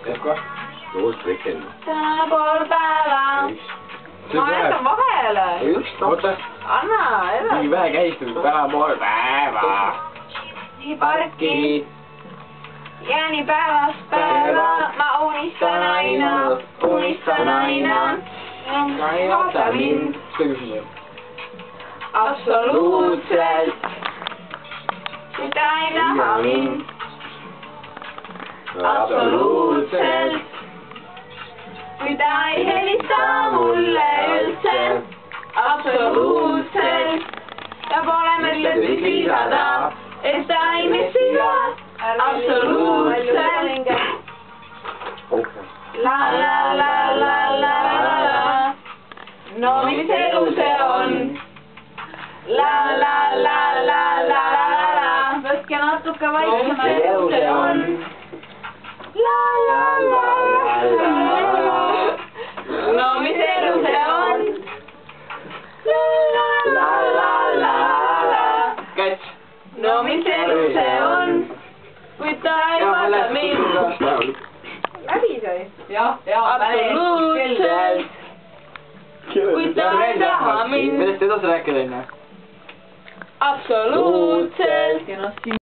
Ehka? Just weekend. täna pool päeva. Ma jätan vahele. Just, oota. Anna edasi. Mingi vähe käistud täna pool päeva. Nii parki. Ja nii päevast päeva. Ma unistan aina. Unistan aina. Ei vaata mind. See küsimus. Absoluutselt. Kui ta ei näha mind. Absoluutselt. Kui ta ei helista mulle üldse. Absoluutselt. Ja pole mõtet lisada, et ta ei messi ka. Absoluutselt. La la la la la la. No mis elu see on? La la la la la la. Võtke natuke vaiksema elu see on. La la la la la. No mis elu see on? La la la la la la. Käts. No mis elu see on? Kui ta ei vaata mind. Läbi sai. Jah, absoluutselt. Kui ta ei taha mind. Millest edasi rääkida, onju? Absoluutselt.